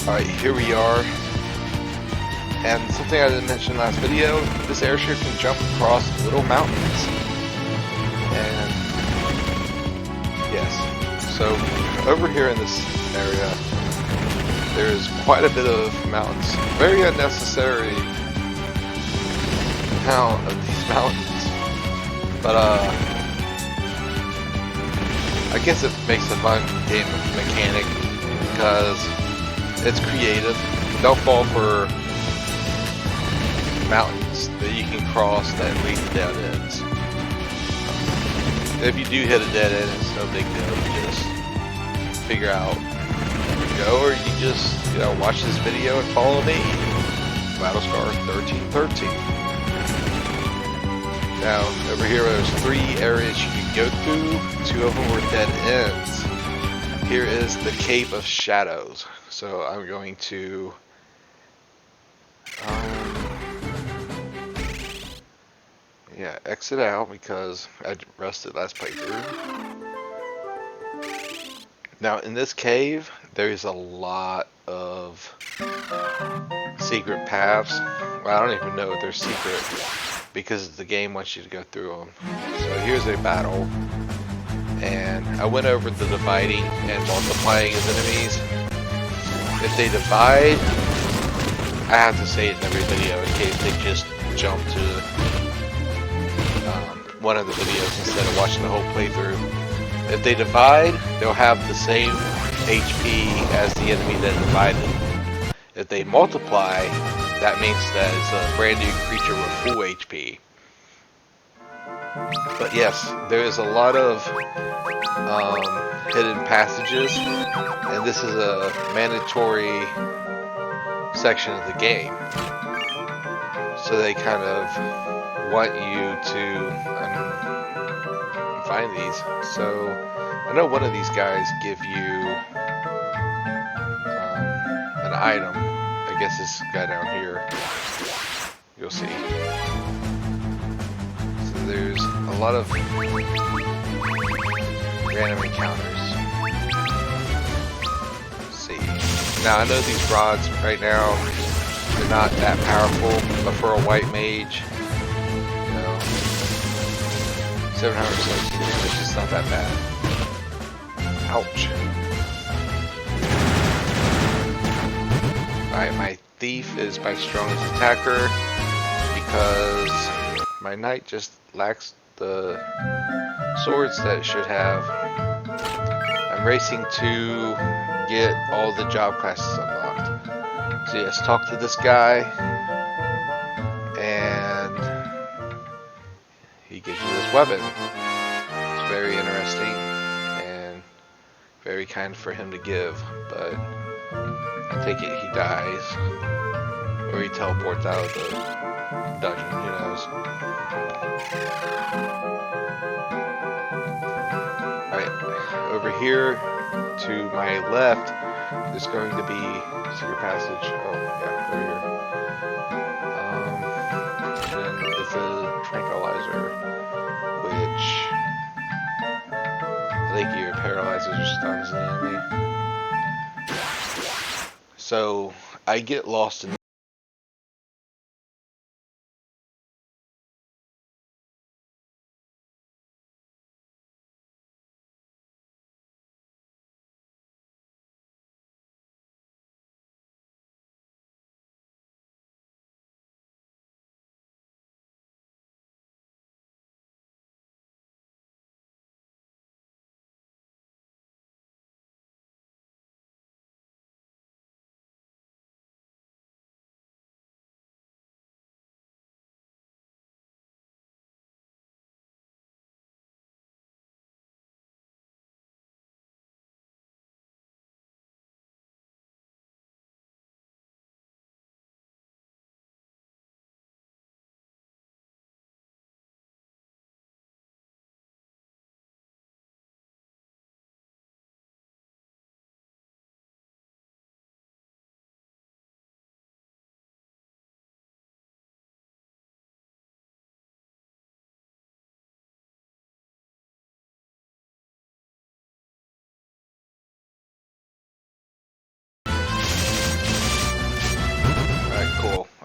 Alright, here we are. And something I didn't mention in the last video, this airship can jump across little mountains. And yes, so over here in this area, there's quite a bit of mountains. Very unnecessary amount of these mountains. But I guess it makes a fun game mechanic because it's creative. Don't fall for mountains that you can cross that lead to dead ends. If you do hit a dead end, it's no big deal. You just figure out where to go, or you just, watch this video and follow me. Battlestar 1313. Now, over here there's 3 areas you can go through. 2 of them were dead ends. Here is the Cave of Shadows. So I'm going to exit out because I rested last playthrough. Now in this cave, there's a lot of secret paths. Well, I don't even know if they're secret because the game wants you to go through them. So here's a battle, and I went over the dividing and multiplying his enemies. If they divide, I have to say it in every video in case they just jump to one of the videos instead of watching the whole playthrough. If they divide, they'll have the same HP as the enemy that divided. If they multiply, that means that it's a brand new creature with full HP. But yes, there is a lot of hidden passages, and this is a mandatory section of the game. So they kind of want you to find these. So I know one of these guys give you an item. I guess this guy down here. You'll see. So there's a lot of random encounters. Let's see. Now I know these rods right now, they're not that powerful, but for a white mage, 717 damage is not that bad. Ouch. Alright, my thief is my strongest attacker because my knight just lacks the swords that it should have. I'm racing to get all the job classes unlocked. So yes, talk to this guy, and he gives you this weapon. It's very interesting and very kind for him to give, but I take it he dies or he teleports out of the dungeon, who knows. Alright, over here to my left there's going to be secret passage. Oh yeah, over here. And it's a tranquilizer, which I think either paralyzes or stuns the enemy. So I get lost in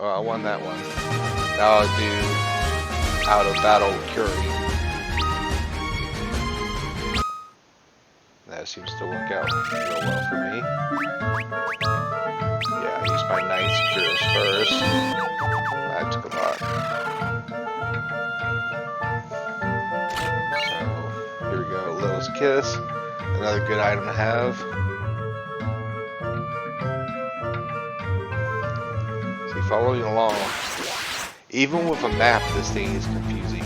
I won that one. Now I'll do out of battle Curie. That seems to work out real well for me. Yeah, I used my Knight's Cures first. That took a lot. So, here we go. Lil's Kiss. Another good item to have. See, following along. Even with a map, this thing is confusing.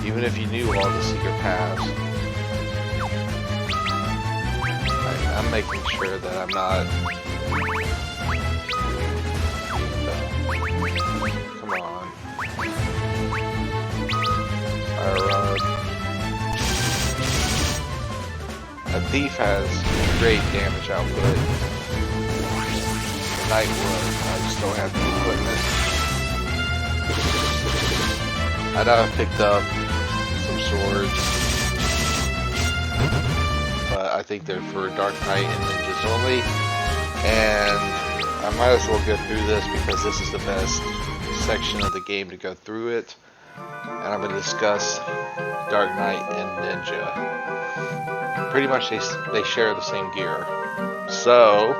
Even if you knew all the secret paths. I'm making sure that I'm not... Come on. Fire rod. A thief has great damage output. Knight would. I just don't have the equipment. I'd have picked up some swords. But I think they're for Dark Knight and Ninjas only. And I might as well go through this because this is the best section of the game to go through it. And I'm going to discuss Dark Knight and Ninja. Pretty much they share the same gear. So,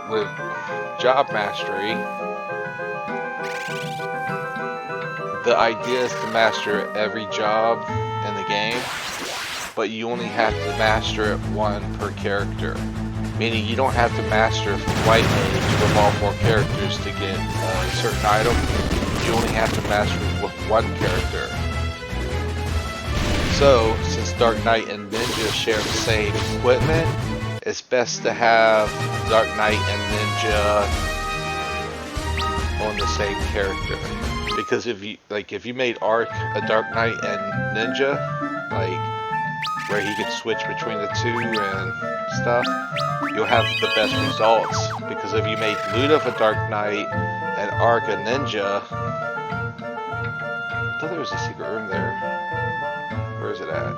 with Job Mastery, the idea is to master every job in the game, but you only have to master it one per character. Meaning you don't have to master White Mage with all 4 characters to get a certain item. You only have to master it with one character. So, since Dark Knight and Ninja share the same equipment, it's best to have Dark Knight and Ninja on the same character. Because if you made Arc a Dark Knight and Ninja, like where he could switch between the two and stuff, you'll have the best results. Because if you made Ludov a Dark Knight and Arc a Ninja, I thought there was a secret room there. Where is it at?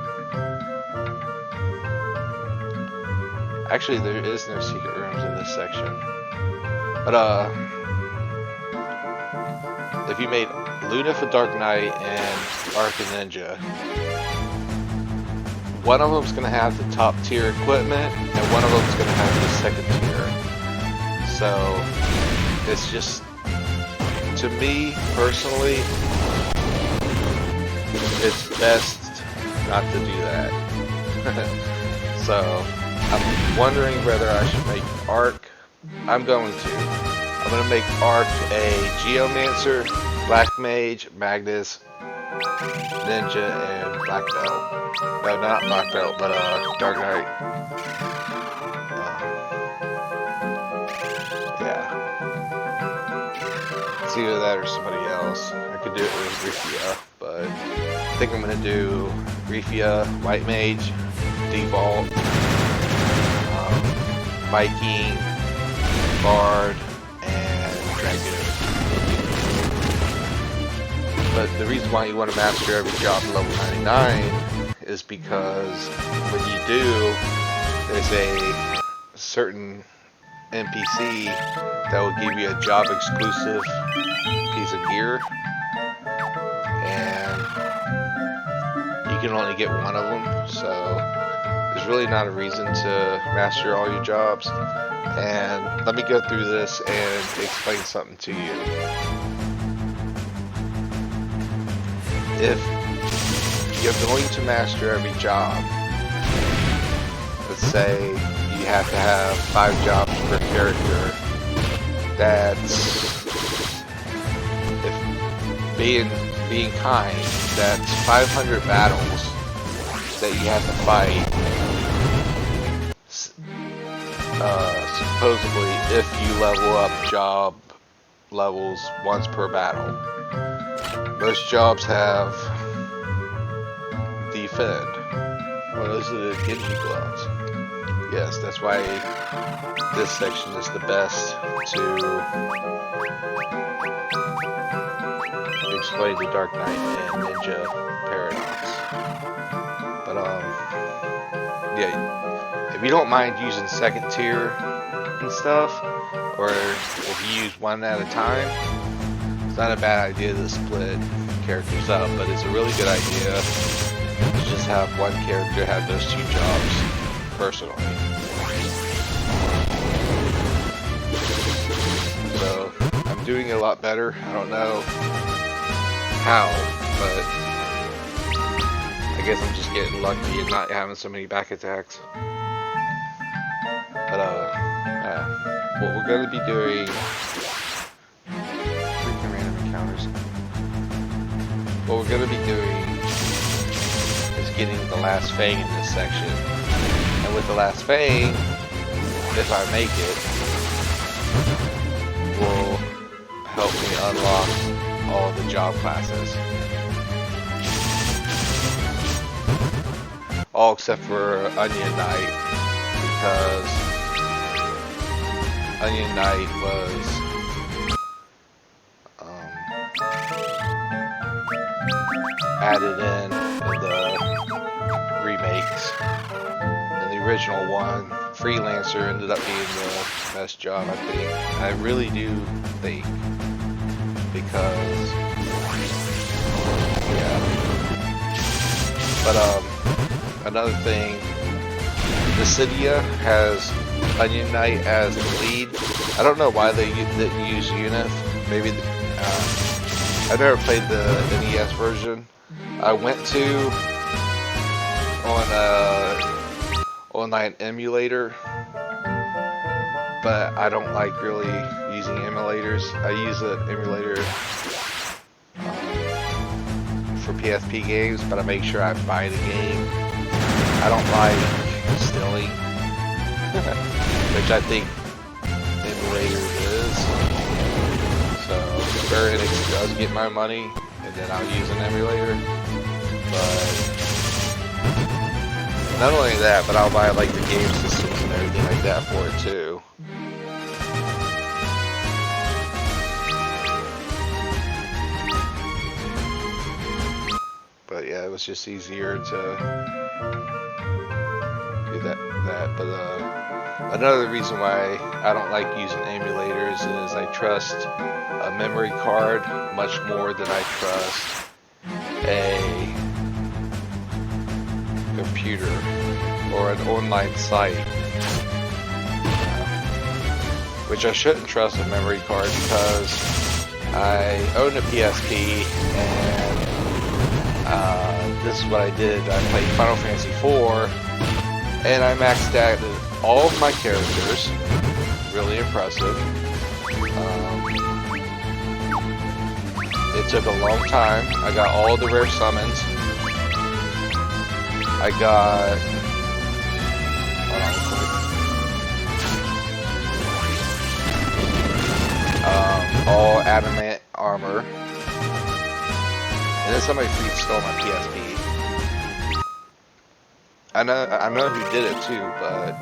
Actually, there is no secret rooms in this section. But if you made Ludov a Dark Knight and Arc a Ninja, one of them's gonna have the top tier equipment, and one of them's gonna have the second tier. So it's just, to me personally, it's best not to do that. So I'm wondering whether I should make Arc. I'm going to make Arc a Geomancer, Black Mage, Magnus, Ninja, and Black Belt. No, not Black Belt, but Dark Knight. Yeah. It's either that or somebody else. I could do it with Rifia, but I think I'm going to do Rifia, White Mage, Default, Viking, Bard, and Dragoon. But the reason why you want to master every job at level 99 is because when you do, there's a certain NPC that will give you a job exclusive piece of gear, and you can only get one of them, so there's really not a reason to master all your jobs. And let me go through this and explain something to you. If you're going to master every job, let's say you have to have 5 jobs per character, that's, if being kind, that's 500 battles that you have to fight, supposedly, if you level up job levels once per battle. Most jobs have defend. Well, those are the Genji gloves. Yes, that's why this section is the best to explain the Dark Knight and Ninja paradox. But yeah, if you don't mind using second tier and stuff, or if you use one at a time, it's not a bad idea to split characters up, but it's a really good idea to just have one character have those two jobs, personally. So, I'm doing a lot better. I don't know how, but I guess I'm just getting lucky and not having so many back attacks. But, what we're going to be doing... Freaking random encounters. What we're going to be doing is getting the last fang in this section. And with the last fang, if I make it, will help me unlock all the job classes. All except for Onion Knight, because Onion Knight was added in the remakes. And the original one, Freelancer, ended up being the best job, I think. I really do think, because yeah. But another thing, Dissidia has Onion Knight as the lead. I don't know why they didn't use Unith. Maybe I've never played the NES version. I went to on a online emulator, but I don't like really using emulators. I use an emulator for PSP games, but I make sure I buy the game. I don't like stealing, which I think emulator is. So Square Enix does get my money, and then I'll use an emulator. But not only that, but I'll buy like the game systems and everything like that for it too. But yeah, it was just easier to do that. But another reason why I don't like using emulators is I trust a memory card much more than I trust a computer or an online site, which I shouldn't trust a memory card because I own a PSP, and this is what I did. I played Final Fantasy IV, and I maxed out all of my characters. Really impressive. It took a long time. I got all the rare summons. I got... Hold on real quick. All adamant armor. And then somebody stole my PSP. I know who did it too, but...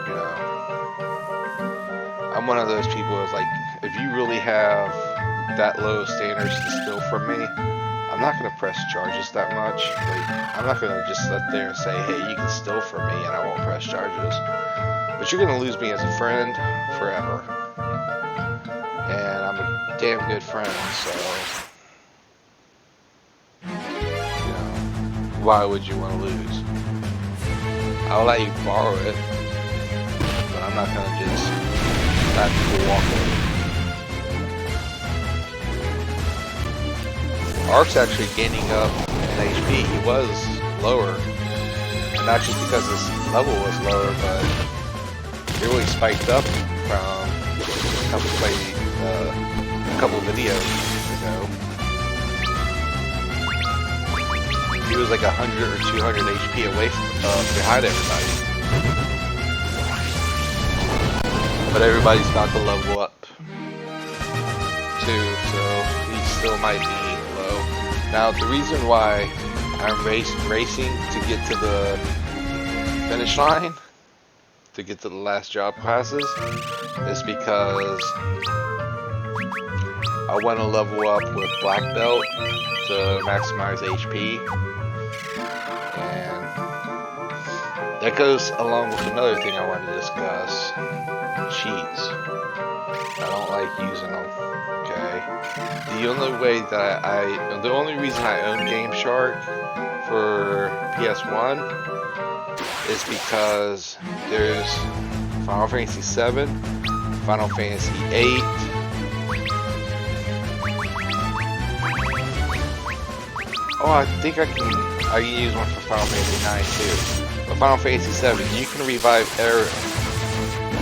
You know... I'm one of those people who's like, if you really have that low standards to steal from me, I'm not going to press charges that much. Like, I'm not going to just sit there and say, hey, you can steal from me and I won't press charges. But you're going to lose me as a friend forever. And I'm a damn good friend, so... You know, why would you want to lose? I'll let you borrow it, but I'm not going to just let people walk away. Ark's actually gaining up in HP. He was lower, and not just because his level was lower, but he really spiked up from a couple videos ago. He was like 100 or 200 HP away from behind everybody, but everybody's about to level up too, so he still might be. Now, the reason why I'm racing to get to the finish line, to get to the last job classes, is because I want to level up with Black Belt to maximize HP. And that goes along with another thing I wanted to discuss. Cheats. I don't like using them. Okay. The only reason I own Game Shark for PS1 is because there's Final Fantasy 7, Final Fantasy 8, oh, I think I can use one for Final Fantasy 9 too. But Final Fantasy 7, you can revive error.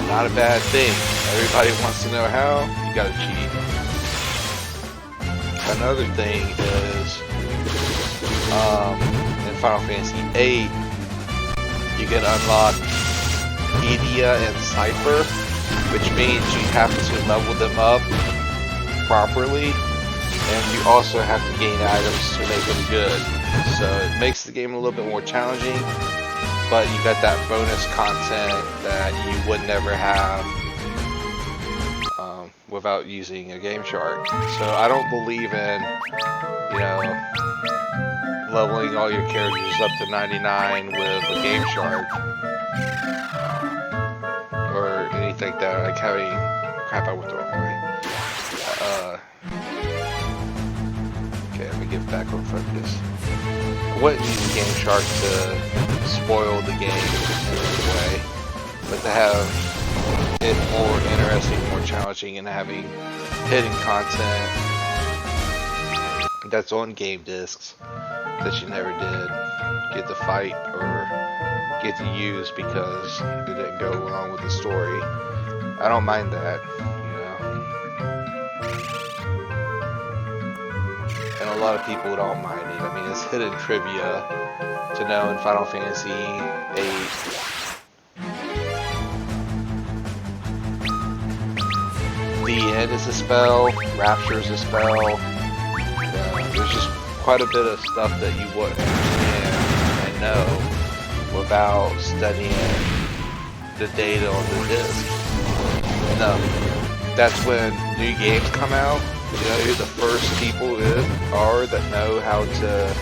Not a bad thing. Everybody wants to know how. You gotta cheat. Another thing is, in Final Fantasy 8, you can unlock Edia and Cypher, which means you have to level them up properly, and you also have to gain items to make them good. So it makes the game a little bit more challenging, but you got that bonus content that you would never have without using a Game Shark. So I don't believe in, leveling all your characters up to 99 with a Game Shark or anything like that. Like having crap, I went the wrong way. Okay, let me get back on focus. I wouldn't use a Game Shark to spoil the game in any way, but to have it more interesting, more challenging, and having hidden content that's on game discs that you never did get to fight or get to use because it didn't go along with the story. I don't mind that, And a lot of people don't mind it. I mean, it's hidden trivia to know in Final Fantasy 8. The end is a spell, Rapture is a spell. There's just quite a bit of stuff that you wouldn't understand and know without studying the data on the disc. No, that's when new games come out. You know who the first people are that know how to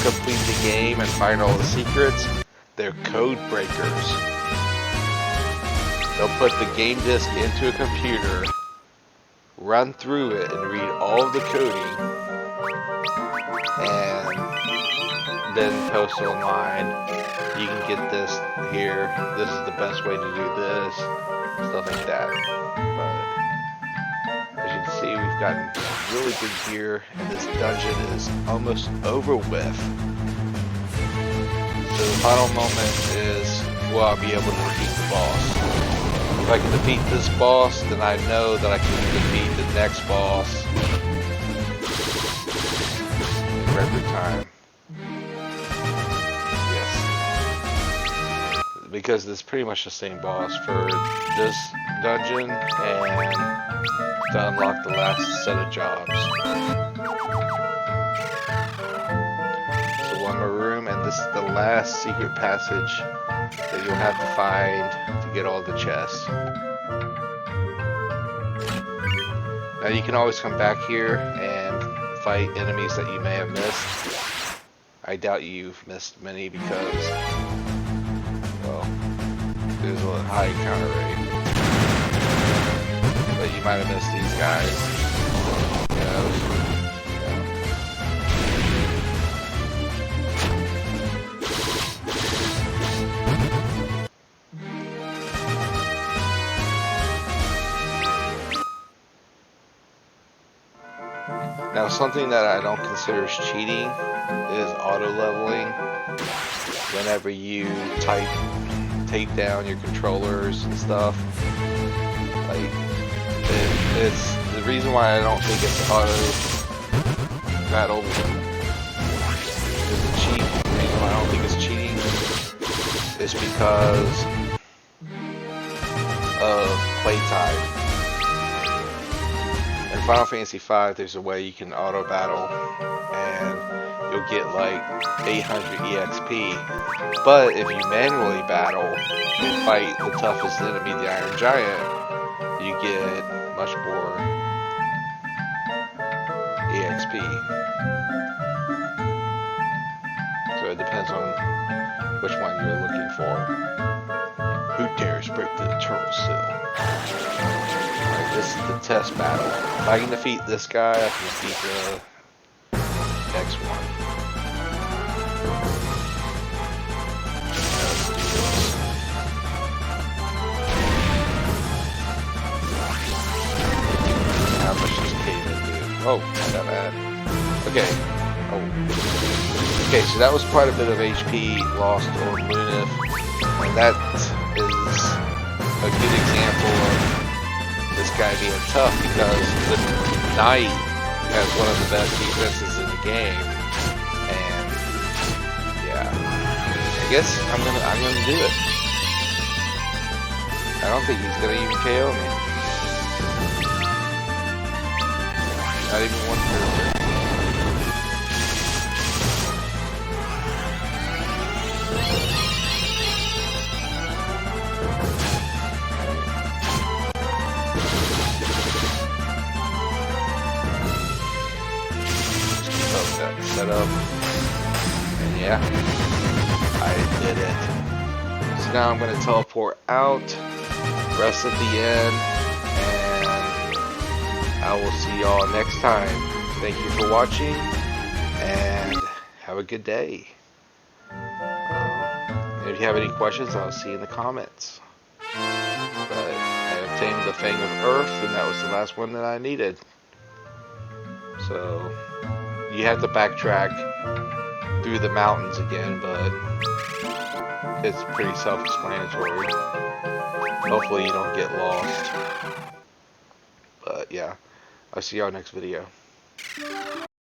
complete the game and find all the secrets? They're code breakers. They'll put the game disc into a computer, run through it, and read all of the coding, and then post online. You can get this here. This is the best way to do this. Stuff like that. But as you can see, we've gotten some really good gear, and this dungeon is almost over with. So the final moment is, will I be able to defeat the boss? If I can defeat this boss, then I know that I can defeat the next boss in record time. Yes. Because it's pretty much the same boss for this dungeon and to unlock the last set of jobs. So one more room, and this is the last secret passage that you'll have to find to get all the chests. Now you can always come back here and fight enemies that you may have missed. I doubt you've missed many because, well, there's a high encounter rate. But you might have missed these guys. Now, something that I don't consider as cheating is auto-leveling. Whenever you take down your controllers and stuff. Like, it's the reason why I don't think it's auto-battle is a cheat. The reason why I don't think it's cheating is because of playtime. In Final Fantasy V, there's a way you can auto battle, and you'll get like 800 EXP. But if you manually battle and fight the toughest enemy, the Iron Giant, you get much more EXP. So depends on which one you're looking for. Who dares break the eternal seal? Alright, this is the test battle. If I can defeat this guy, I can defeat the next one. Let's do this. How much does cave-in do? Oh, not that bad. Okay. Oh. Okay, so that was quite a bit of HP lost on Lunif, and that is a good example of this guy being tough because the Knight has one of the best defenses in the game, and yeah, I guess I'm gonna do it. I don't think he's gonna even KO me. Not even one character. Set up, and yeah, I did it. So now I'm going to teleport out, rest at the end, and I will see y'all next time. Thank you for watching, and have a good day. If you have any questions, I'll see you in the comments. But I obtained the Fang of Earth, and that was the last one that I needed. So you have to backtrack through the mountains again, but it's pretty self-explanatory. Hopefully you don't get lost. But yeah, I'll see y'all next video.